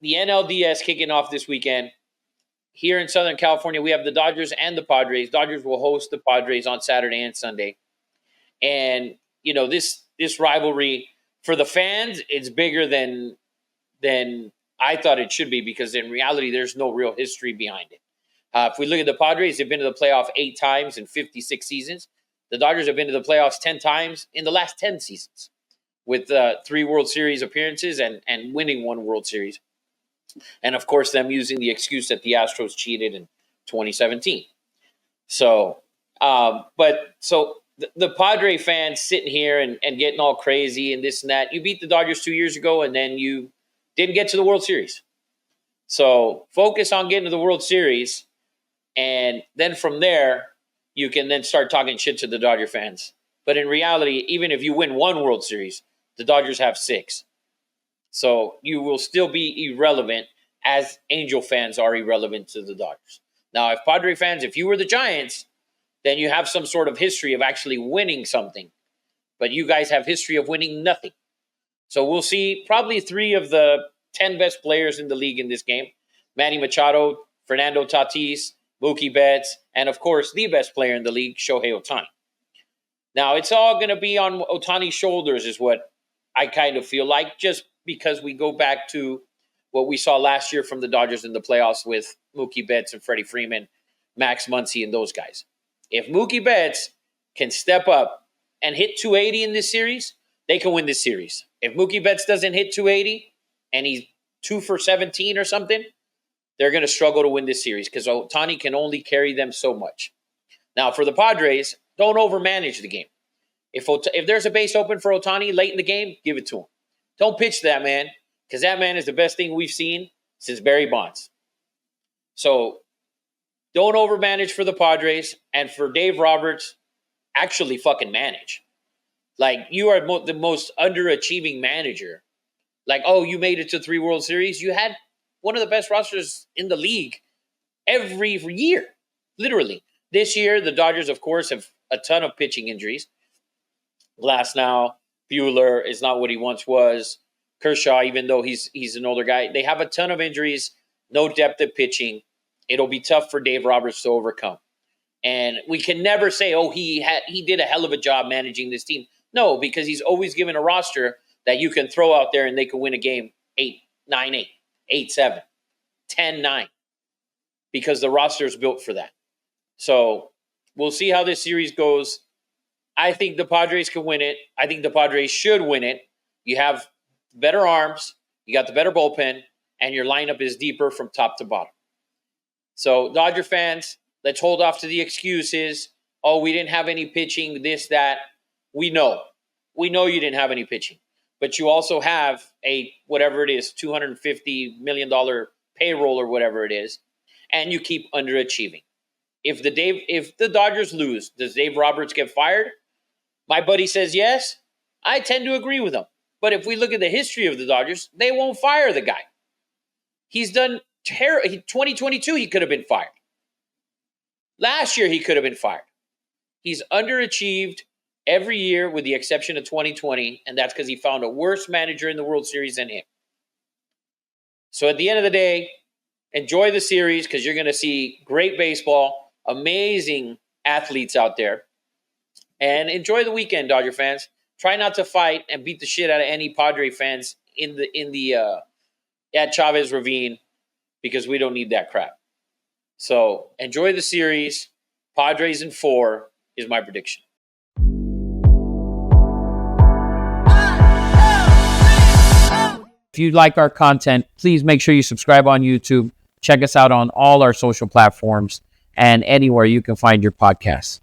the NLDS kicking off this weekend. Here in Southern California, we have the Dodgers and the Padres. Dodgers will host the Padres on Saturday and Sunday. And, this rivalry for the fans, it's bigger than I thought it should be, because in reality, there's no real history behind it. If we look at the Padres, they've been to the playoff 8 times in 56 seasons. The Dodgers have been to the playoffs 10 times in the last 10 seasons, with 3 World Series appearances and winning 1 World Series. And, of course, them using the excuse that the Astros cheated in 2017. So, the Padre fans sitting here and getting all crazy and this and that. You beat the Dodgers 2 years ago, and then you didn't get to the World Series. So focus on getting to the World Series, and then from there, you can then start talking shit to the Dodger fans. But in reality, even if you win 1 World Series, the Dodgers have 6. So you will still be irrelevant, as Angel fans are irrelevant to the Dodgers. Now, if Padre fans, if you were the Giants, then you have some sort of history of actually winning something. But you guys have history of winning nothing. So we'll see probably 3 of the 10 best players in the league in this game. Manny Machado, Fernando Tatis, Mookie Betts, and of course, the best player in the league, Shohei Ohtani. Now, it's all going to be on Ohtani's shoulders is what I kind of feel like, just because we go back to what we saw last year from the Dodgers in the playoffs with Mookie Betts and Freddie Freeman, Max Muncy, and those guys. If Mookie Betts can step up and hit 280 in this series, they can win this series. If Mookie Betts doesn't hit 280 and he's 2 for 17 or something, they're going to struggle to win this series, because Ohtani can only carry them so much. Now, for the Padres, don't overmanage the game. If there's a base open for Ohtani late in the game, give it to him. Don't pitch that man, because that man is the best thing we've seen since Barry Bonds. So don't overmanage for the Padres, and for Dave Roberts, actually fucking manage. Like, you are the most underachieving manager. Like, oh, you made it to 3 World Series. You had one of the best rosters in the league every year, literally. This year, the Dodgers, of course, have a ton of pitching injuries. Glasnow, Buehler is not what he once was. Kershaw, even though he's an older guy, they have a ton of injuries, no depth of pitching. It'll be tough for Dave Roberts to overcome. And we can never say, oh, he did a hell of a job managing this team. No, because he's always given a roster that you can throw out there and they can win a game 8-9-8, 8-7, 10-9, because the roster is built for that. So we'll see how this series goes. I think the Padres can win it. I think the Padres should win it. You have better arms, you got the better bullpen, and your lineup is deeper from top to bottom. So Dodger fans, let's hold off to the excuses. Oh, we didn't have any pitching, this, that. We know you didn't have any pitching. But you also have a, whatever it is, $250 million payroll or whatever it is, and you keep underachieving. If the Dodgers lose, does Dave Roberts get fired? My buddy says yes. I tend to agree with him. But if we look at the history of the Dodgers, they won't fire the guy. He's done terrible. 2022, he could have been fired. Last year, he could have been fired. He's underachieved every year with the exception of 2020, and that's because he found a worse manager in the World Series than him. So at the end of the day, enjoy the series, because you're going to see great baseball, amazing athletes out there, and enjoy the weekend, Dodger fans. Try not to fight and beat the shit out of any Padre fans at Chavez Ravine, because we don't need that crap. So enjoy the series. Padres in 4 is my prediction. If you like our content, please make sure you subscribe on YouTube. Check us out on all our social platforms and anywhere you can find your podcasts.